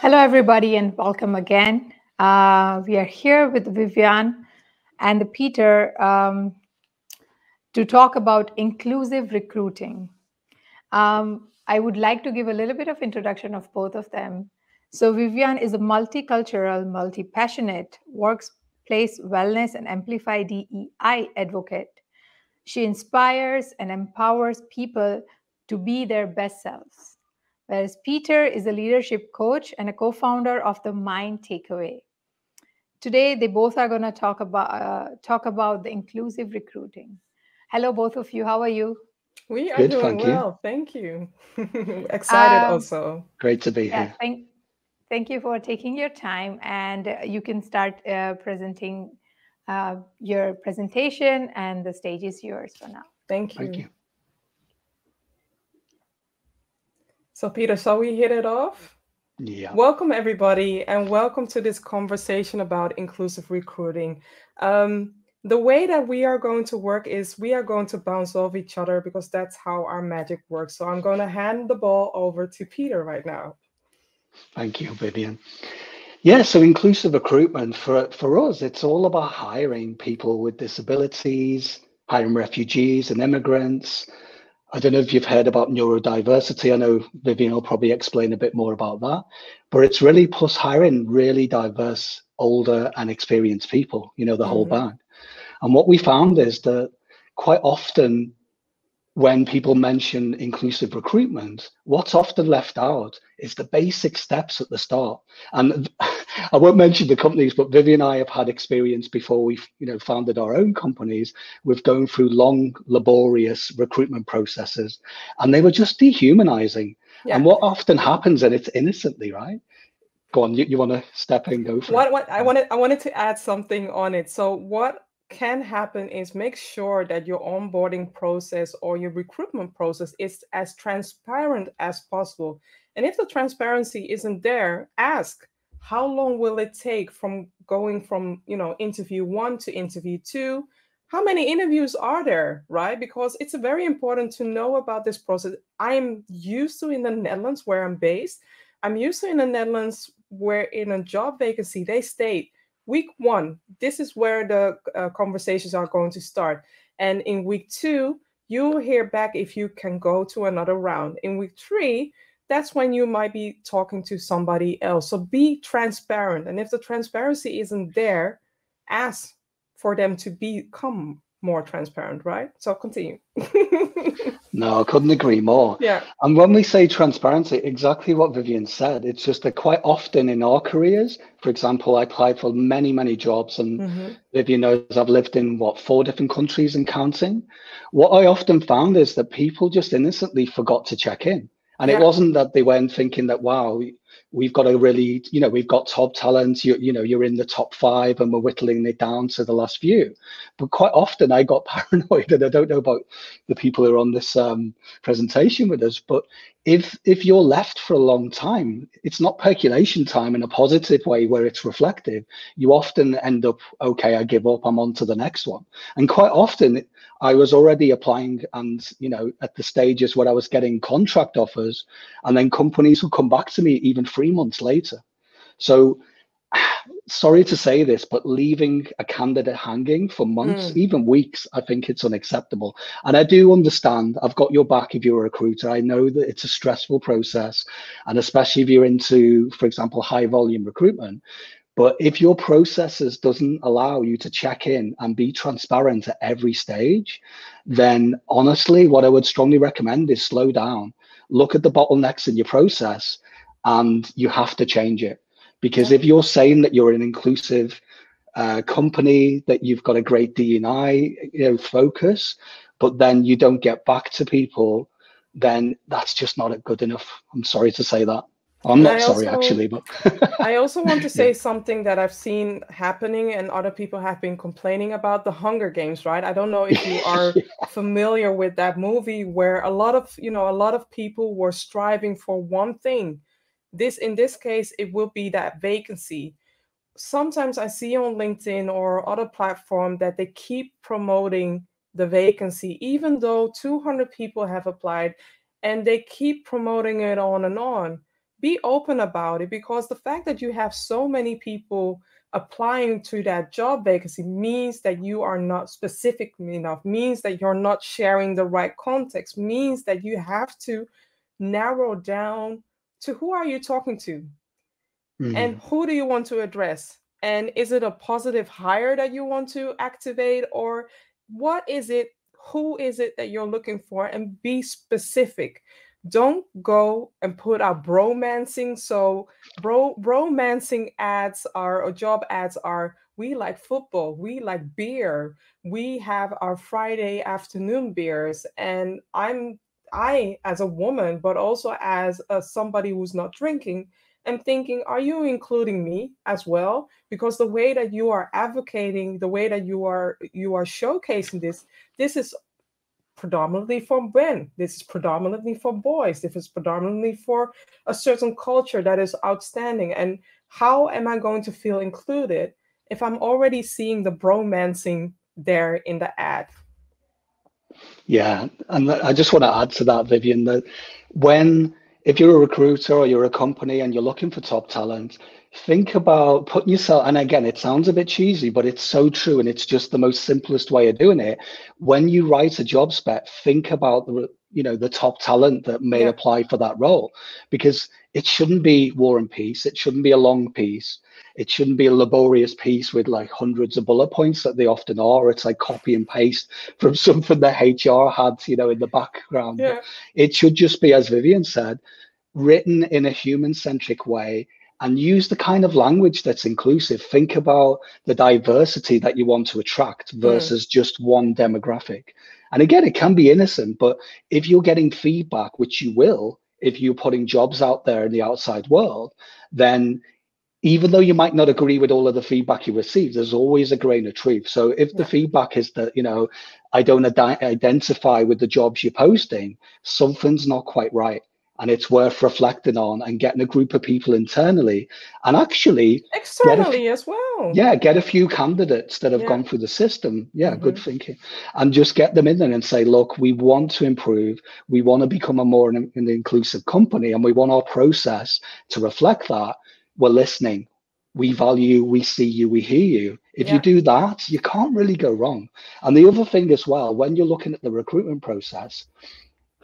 Hello, everybody, and welcome again. We are here with Vivian and Peter to talk about inclusive recruiting. I would like to give a little bit of introduction of both of them. So Vivian is a multicultural, multi-passionate workplace wellness and Amplify DEI advocate. She inspires and empowers people to be their best selves. Whereas Peter is a leadership coach and a co-founder of the Mind Takeaway. Today, they both are going to talk about the inclusive recruiting. Hello, both of you. How are you? We are Good, doing thank you. well. Thank you. Excited also. Great to be Yeah, here. thank you for taking your time, and you can start presenting your presentation, and the stage is yours for now. Thank you. Thank you. So Peter, shall we hit it off? Yeah. Welcome everybody, and welcome to this conversation about inclusive recruiting. The way that we are going to work is we are going to bounce off each other because that's how our magic works. So I'm going to hand the ball over to Peter right now. Thank you, Vivian. Yeah, so inclusive recruitment for us, it's all about hiring people with disabilities, hiring refugees and immigrants. I don't know if you've heard about neurodiversity. I know Vivian will probably explain a bit more about that, but it's really plus hiring really diverse, older and experienced people, the whole bag. And what we found is that quite often when people mention inclusive recruitment, what's often left out is the basic steps at the start. And I won't mention the companies, but Vivian and I have had experience before we've founded our own companies with going through long, laborious recruitment processes, and they were just dehumanizing. Yeah. And what often happens, and it's innocently, right? Go on, you want to step in, go for it. I wanted to add something on it. So what can happen is make sure that your onboarding process or your recruitment process is as transparent as possible. And if the transparency isn't there, ask, how long will it take from going from, interview 1 to interview 2? How many interviews are there, right? Because it's very important to know about this process. I'm used to in the Netherlands where I'm based. I'm used to in the Netherlands where in a job vacancy, they state, week 1, this is where the conversations are going to start. And in week 2, you'll hear back if you can go to another round. In week 3, that's when you might be talking to somebody else. So be transparent. And if the transparency isn't there, ask for them to become more transparent, right? So continue. No, I couldn't agree more. Yeah. And when we say transparency, exactly what Vivian said, it's just that quite often in our careers, for example, I applied for many, many jobs, and Vivian knows I've lived in 4 different countries and counting. What I often found is that people just innocently forgot to check in. And it wasn't that they weren't thinking that, wow, we've got a really, we've got top talent, you're in the top 5 and we're whittling it down to the last few. But quite often I got paranoid, and I don't know about the people who are on this presentation with us, but if you're left for a long time, it's not percolation time in a positive way where it's reflective. You often end up, okay, I give up, I'm on to the next one. And quite often I was already applying and, at the stages where I was getting contract offers, and then companies would come back to me even 3 months later. So sorry to say this, but leaving a candidate hanging for months, even weeks, I think it's unacceptable. And I do understand, I've got your back if you're a recruiter. I know that it's a stressful process, and especially if you're into, for example, high volume recruitment. But if your processes doesn't allow you to check in and be transparent at every stage, then honestly, what I would strongly recommend is slow down, look at the bottlenecks in your process, and you have to change it. Because if you're saying that you're an inclusive company, that you've got a great D&I focus, but then you don't get back to people, then that's just not good enough. I'm sorry to say that. I'm not sorry, actually, but I also want to say something that I've seen happening and other people have been complaining about, the Hunger Games, right? I don't know if you are familiar with that movie where a lot of people were striving for one thing. In this case, it will be that vacancy. Sometimes I see on LinkedIn or other platform that they keep promoting the vacancy, even though 200 people have applied, and they keep promoting it on and on. be open about it, because the fact that you have so many people applying to that job vacancy means that you are not specific enough, means that you're not sharing the right context, means that you have to narrow down to who are you talking to and who do you want to address, and is it a positive hire that you want to activate, or what is it, who is it that you're looking for, and be specific. Don't go and put out bromancing. So bromancing ads are, or job ads are, we like football, we like beer, we have our Friday afternoon beers. And I as a woman, but also as somebody who's not drinking, am thinking, are you including me as well? Because the way that you are advocating, the way that you are showcasing this is predominantly for men. This is predominantly for boys. This is predominantly for a certain culture that is outstanding. And how am I going to feel included if I'm already seeing the bromancing there in the ad? Yeah, and I just want to add to that, Vivian, that if you're a recruiter or you're a company and you're looking for top talent, think about putting yourself, and again, it sounds a bit cheesy, but it's so true, and it's just the most simplest way of doing it. When you write a job spec, think about the top talent that may apply for that role, because it shouldn't be War and Peace. It shouldn't be a long piece. It shouldn't be a laborious piece with like hundreds of bullet points that they often are. It's like copy and paste from something that HR had, in the background. Yeah. It should just be, as Vivian said, written in a human-centric way, and use the kind of language that's inclusive. Think about the diversity that you want to attract versus just one demographic. And again, it can be innocent, but if you're getting feedback, which you will, if you're putting jobs out there in the outside world, then even though you might not agree with all of the feedback you receive, there's always a grain of truth. So if the feedback is that, I don't identify with the jobs you're posting, something's not quite right. And it's worth reflecting on and getting a group of people internally and actually externally as well. Yeah, get a few candidates that have gone through the system. Yeah, good thinking. And just get them in there and say, look, we want to improve. We want to become a more an inclusive company, and we want our process to reflect that. We're listening. We value, we see you, we hear you. If you do that, you can't really go wrong. And the other thing as well, when you're looking at the recruitment process,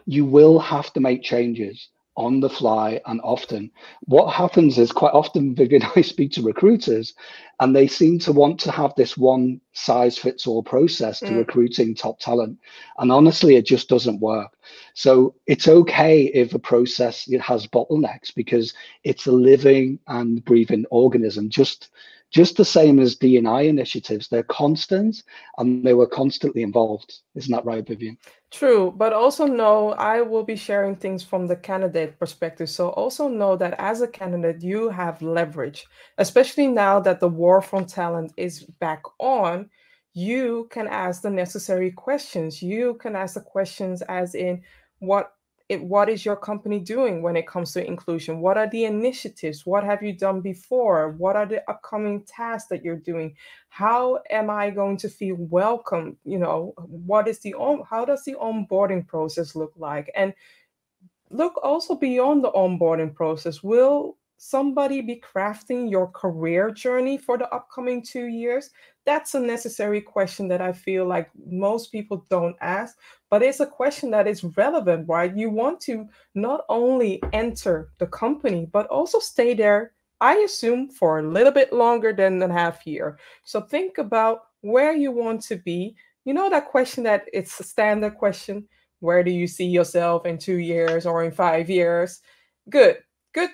you will have to make changes on the fly and often. What happens is quite often, Vivian, I speak to recruiters and they seem to want to have this one size fits all process to recruiting top talent. And honestly, it just doesn't work. So it's okay if a process it has bottlenecks, because it's a living and breathing organism, just the same as DEI initiatives. They're constant and they were constantly involved. Isn't that right, Vivian? True, but also know I will be sharing things from the candidate perspective. So also know that as a candidate, you have leverage, especially now that the war for talent is back on. You can ask the necessary questions. You can ask the questions as in what is your company doing when it comes to inclusion? What are the initiatives? What have you done before? What are the upcoming tasks that you're doing? How am I going to feel welcome? How does the onboarding process look like? And look also beyond the onboarding process. Will somebody be crafting your career journey for the upcoming 2 years? That's a necessary question that I feel like most people don't ask, but it's a question that is relevant, right? You want to not only enter the company, but also stay there, I assume, for a little bit longer than a half year. So think about where you want to be. That question that it's a standard question. Where do you see yourself in 2 years or in 5 years? Good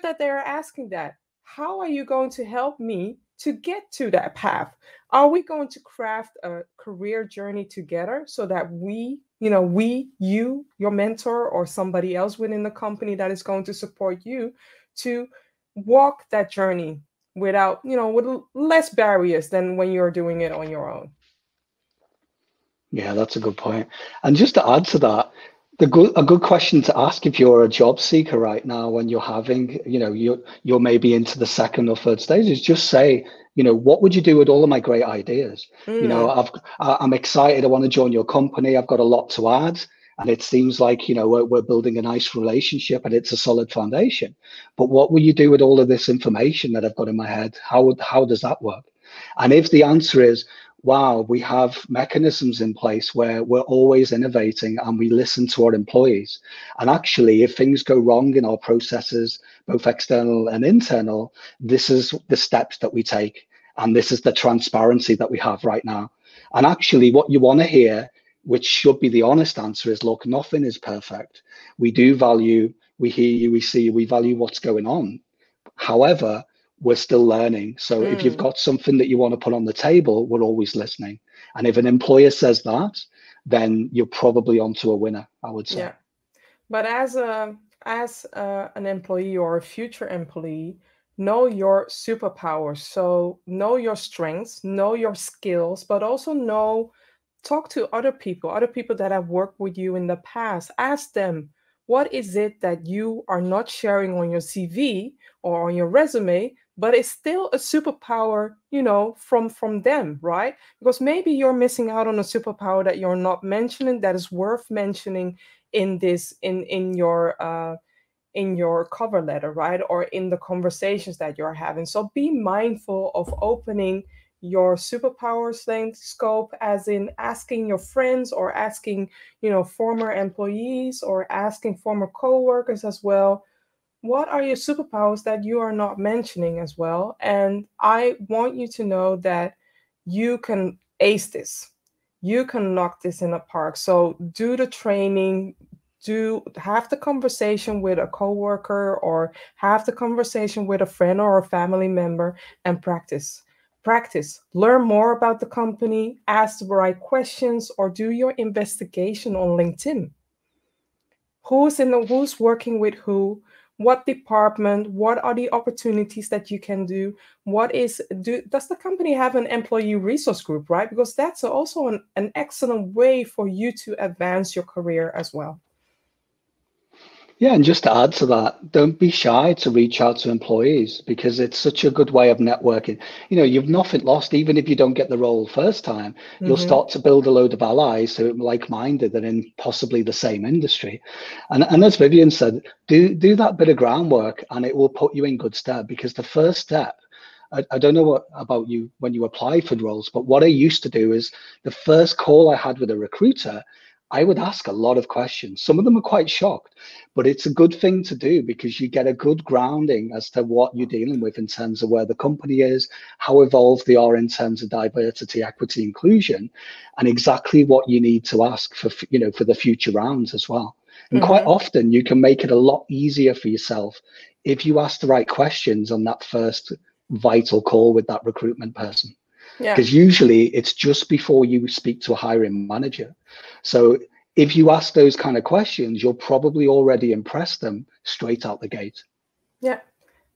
that they're asking that. How are you going to help me to get to that path? Are we going to craft a career journey together so that you, your mentor, or somebody else within the company that is going to support you to walk that journey without, with less barriers than when you're doing it on your own? Yeah, that's a good point. And just to add to that, a good question to ask if you're a job seeker right now, when you're having, you're maybe into the second or third stage, is just say, what would you do with all of my great ideas? I'm excited. I want to join your company. I've got a lot to add. and it seems like, you know, we're building a nice relationship and it's a solid foundation. But what will you do with all of this information that I've got in my head? How does that work? And if the answer is, wow, we have mechanisms in place where we're always innovating and we listen to our employees. And actually, if things go wrong in our processes, both external and internal, this is the steps that we take. And this is the transparency that we have right now. And actually, what you want to hear, which should be the honest answer, is, look, nothing is perfect. We do value, we hear you, we see you, we value what's going on. However, we're still learning. So if you've got something that you want to put on the table, we're always listening. And if an employer says that, then you're probably onto a winner, I would say. Yeah. But as an employee or a future employee, know your superpowers. So know your strengths, know your skills, but also talk to other people that have worked with you in the past. Ask them, what is it that you are not sharing on your CV or on your resume, but it's still a superpower, you know, from them, right? Because maybe you're missing out on a superpower that you're not mentioning that is worth mentioning in your cover letter, right? Or in the conversations that you're having. So be mindful of opening your superpowers length scope, as in asking your friends or asking, you know, former employees or asking former co-workers as well. What are your superpowers that you are not mentioning as well? And I want you to know that you can ace this. You can knock this in the park. So do the training, have the conversation with a coworker or have the conversation with a friend or a family member and practice. Learn more about the company, ask the right questions, or do your investigation on LinkedIn. Who's working with who? What department? What are the opportunities that you can do? Does the company have an employee resource group, right? Because that's also an excellent way for you to advance your career as well. Yeah, and just to add to that, don't be shy to reach out to employees, because it's such a good way of networking. You know, you've nothing lost. Even if you don't get the role first time, you'll start to build a load of allies who are like-minded and in possibly the same industry. And as Vivian said, do that bit of groundwork and it will put you in good stead, because the first step, I don't know what about you when you apply for roles, but what I used to do is the first call I had with a recruiter, I would ask a lot of questions. Some of them are quite shocked, but it's a good thing to do because you get a good grounding as to what you're dealing with in terms of where the company is, how evolved they are in terms of diversity, equity, inclusion, and exactly what you need to ask for, you know, for the future rounds as well. And quite often you can make it a lot easier for yourself if you ask the right questions on that first vital call with that recruitment person. Because usually it's just before you speak to a hiring manager. So if you ask those kind of questions, you'll probably already impress them straight out the gate. Yeah.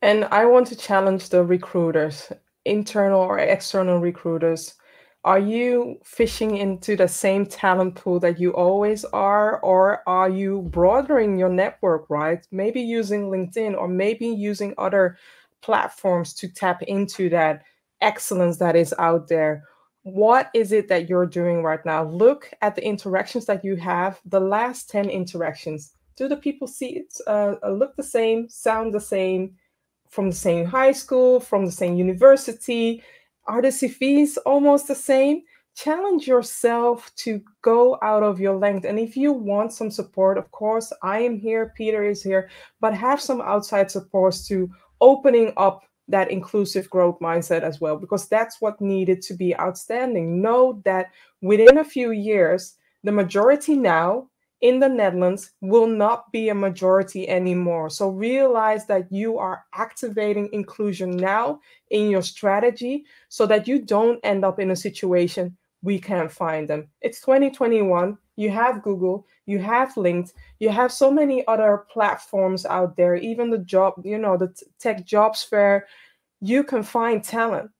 And I want to challenge the recruiters, internal or external recruiters. Are you fishing into the same talent pool that you always are, or are you broadening your network, right? Maybe using LinkedIn or maybe using other platforms to tap into that excellence that is out there. What is it that you're doing right now? Look at the interactions that you have, the last 10 interactions. Do the people see it, look the same, sound the same, from the same high school, from the same university? Are the CVs almost the same? Challenge yourself to go out of your length. And if you want some support, of course, I am here, Peter is here, but have some outside supports to opening up that inclusive growth mindset as well, because that's what needed to be outstanding. Know that within a few years, the majority now in the Netherlands will not be a majority anymore. So realize that you are activating inclusion now in your strategy so that you don't end up in a situation we can't find them. It's 2021. You have Google, you have LinkedIn, you have so many other platforms out there, even the job, you know, the tech jobs fair. You can find talent.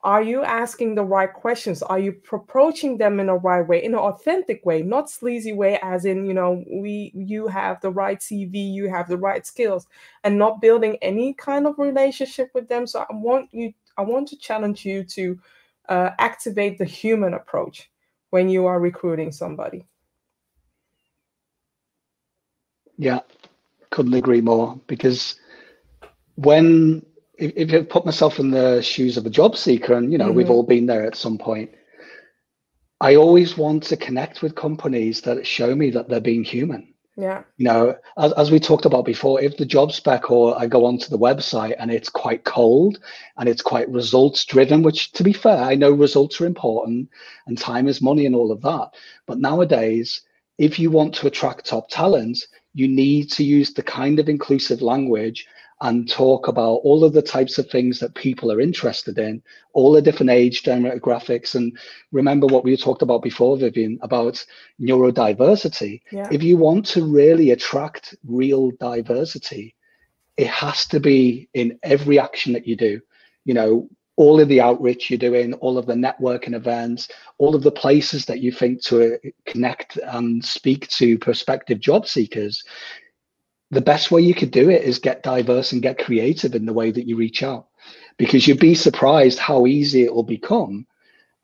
Are you asking the right questions? Are you approaching them in a right way, in an authentic way, not sleazy way, as in, you know, you have the right CV, you have the right skills, and not building any kind of relationship with them? So I want to challenge you to activate the human approach when you are recruiting somebody. Yeah, couldn't agree more. Because if I put myself in the shoes of a job seeker, and we've all been there at some point, I always want to connect with companies that show me that they're being human. Yeah. As we talked about before, if the job spec or I go onto the website and it's quite cold and it's quite results driven, which, to be fair, I know results are important and time is money and all of that. But nowadays, if you want to attract top talent, you need to use the kind of inclusive language and talk about all of the types of things that people are interested in, all the different age demographics. And remember what we talked about before, Vivian, about neurodiversity. Yeah. If you want to really attract real diversity, it has to be in every action that you do. All of the outreach you're doing, all of the networking events, all of the places that you think to connect and speak to prospective job seekers. The best way you could do it is get diverse and get creative in the way that you reach out, because you'd be surprised how easy it will become.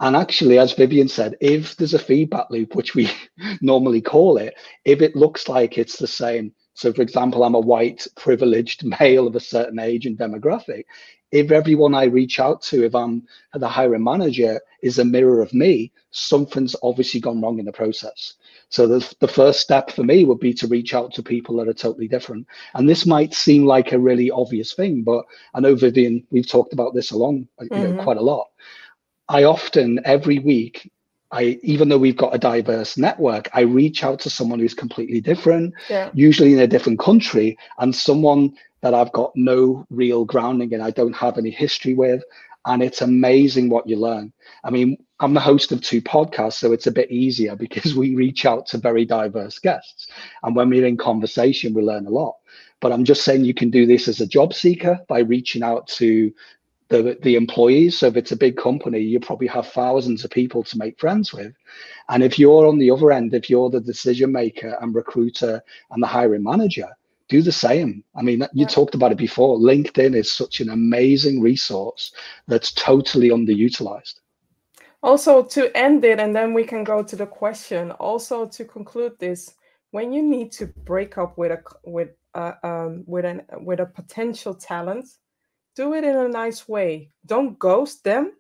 And actually, as Vivian said, if there's a feedback loop, which we normally call it, if it looks like it's the same. So, for example, I'm a white, privileged male of a certain age and demographic. If everyone I reach out to, if I'm the hiring manager, is a mirror of me, something's obviously gone wrong in the process. So the first step for me would be to reach out to people that are totally different. And this might seem like a really obvious thing, but I know, Vivian, we've talked about this quite a lot. I often, every week, even though we've got a diverse network, I reach out to someone who's completely different, usually in a different country, and someone that I've got no real grounding in, I don't have any history with. And it's amazing what you learn. I mean, I'm the host of 2 podcasts, so it's a bit easier because we reach out to very diverse guests. And when we're in conversation, we learn a lot. But I'm just saying you can do this as a job seeker by reaching out to the employees. So if it's a big company, you probably have thousands of people to make friends with. And if you're on the other end, if you're the decision maker and recruiter and the hiring manager, do the same. I mean, you talked about it before. LinkedIn is such an amazing resource that's totally underutilized. Also, to end it, and then we can go to the question. Also, to conclude this, when you need to break up with a potential talent, do it in a nice way. Don't ghost them,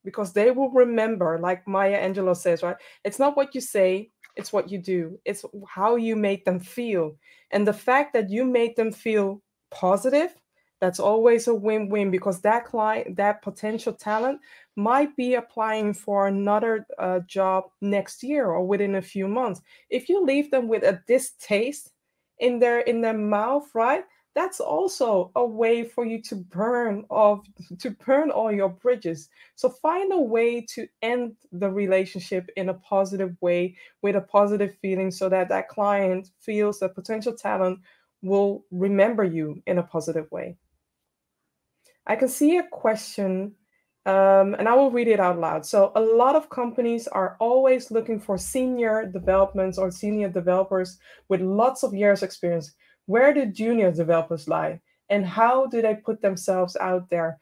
because they will remember, like Maya Angelou says, right? It's not what you say, it's what you do. It's how you make them feel. And the fact that you make them feel positive, that's always a win-win, because that client, that potential talent might be applying for another job next year or within a few months. If you leave them with a distaste in their mouth, right? That's also a way for you to burn all your bridges. So find a way to end the relationship in a positive way, with a positive feeling, so that that client feels that potential talent will remember you in a positive way. I can see a question, and I will read it out loud. So a lot of companies are always looking for senior developments or senior developers with lots of years experience. Where do junior developers lie, and how do they put themselves out there?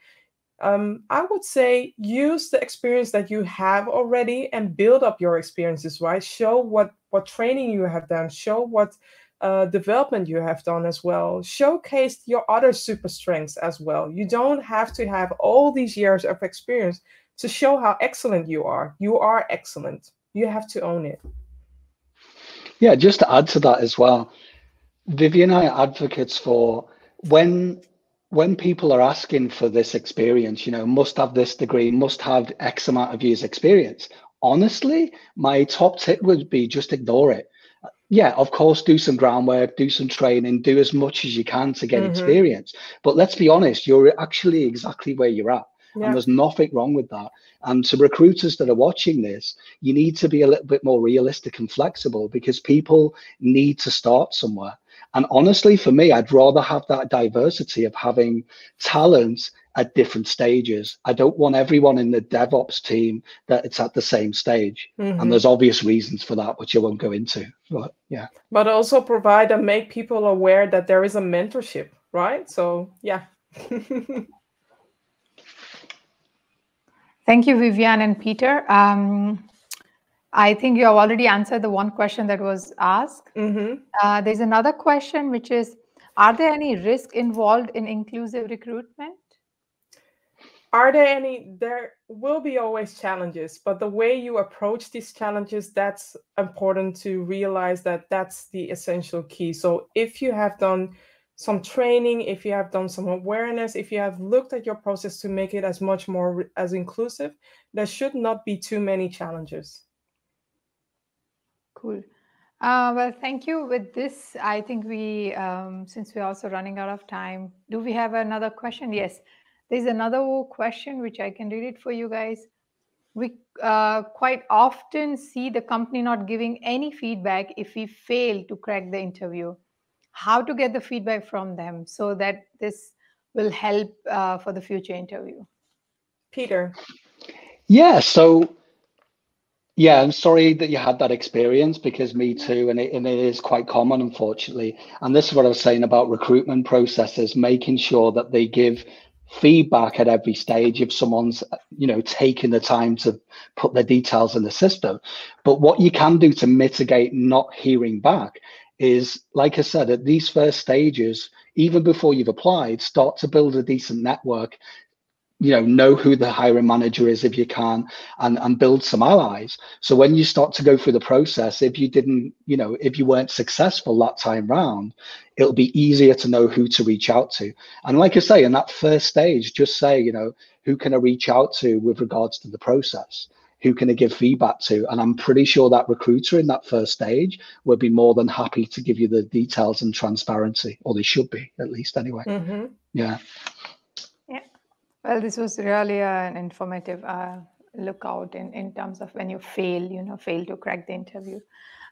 I would say use the experience that you have already and build up your experiences, right? Show what training you have done, show what development you have done as well. Showcase your other super strengths as well. You don't have to have all these years of experience to show how excellent you are. You are excellent. You have to own it. Yeah, just to add to that as well, Vivian and I are advocates for when people are asking for this experience, must have this degree, must have X amount of years experience. Honestly, my top tip would be just ignore it. Yeah, of course, do some groundwork, do some training, do as much as you can to get experience. But let's be honest, you're actually exactly where you're at. Yeah. And there's nothing wrong with that. And to recruiters that are watching this, you need to be a little bit more realistic and flexible, because people need to start somewhere. And honestly, for me, I'd rather have that diversity of having talent at different stages. I don't want everyone in the DevOps team that it's at the same stage. And there's obvious reasons for that, which I won't go into. But yeah. But also provide and make people aware that there is a mentorship, right? So yeah. Thank you, Vivian and Peter. I think you have already answered the one question that was asked. Mm-hmm. There's another question, which is, are there any risks involved in inclusive recruitment? Are there any? There will be always challenges, but the way you approach these challenges, that's important to realize that that's the essential key. So if you have done some training, if you have done some awareness, if you have looked at your process to make it as much more as inclusive, there should not be too many challenges. Cool. Well, thank you. With this, I think we, since we're also running out of time, do we have another question? Yes, there's another question which I can read it for you guys. We quite often see the company not giving any feedback if we fail to crack the interview. How to get the feedback from them so that this will help for the future interview? Peter. Yeah, so yeah, I'm sorry that you had that experience, because me too, and it is quite common, unfortunately. And this is what I was saying about recruitment processes, making sure that they give feedback at every stage if someone's, taking the time to put their details in the system. But what you can do to mitigate not hearing back is, like I said, at these first stages, even before you've applied, start to build a decent network. Know who the hiring manager is if you can, and build some allies. So when you start to go through the process, if you weren't successful that time round, it'll be easier to know who to reach out to. And like I say, in that first stage, just say, who can I reach out to with regards to the process? Who can I give feedback to? And I'm pretty sure that recruiter in that first stage will be more than happy to give you the details and transparency, or they should be, at least anyway. Mm-hmm. Yeah. Well, this was really an informative lookout in terms of when you fail to crack the interview.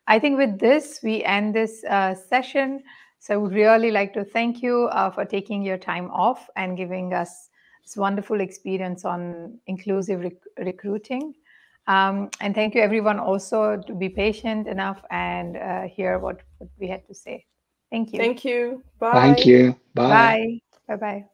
I think with this, we end this session. So I would really like to thank you for taking your time off and giving us this wonderful experience on inclusive recruiting. And thank you everyone also to be patient enough and hear what we had to say. Thank you. Thank you. Bye. Thank you. Bye. Bye. Bye-bye.